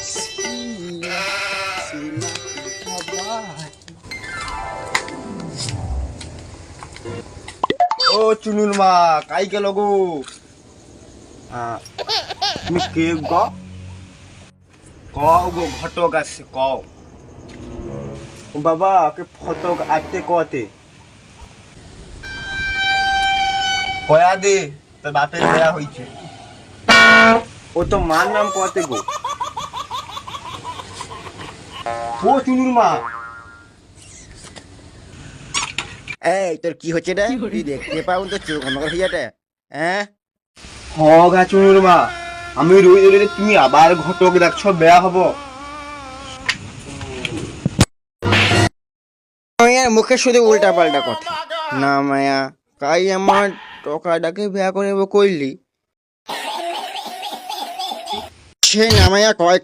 Sila, sila, kabahay. ও চুনুর মা কাই গেল গো? তুমি কে গো? কও গো ঘটক আসছে কও। ও বাবা কে ফটক আইতে কতে কয়া দে তোর বাপের দেয়া হইছে। ও তো মার নাম কতে গো? ও চুনুর মা। এই তোর কি হচ্ছে রে? তুই দেখতে পাও তো চোখ অন্ধকার হয়ে যাবে। হ্যাঁ হ গা চুনুর মা, আমি রোজ রোজ তুমি আবার ঘটক দেখছো বেয়া হব। মায়া মুখে শুধু উল্টা পাল্টা কথা। না মায়া কাই আমার টকাটাকে বিয়া করে কইলি সে না মায়া কয়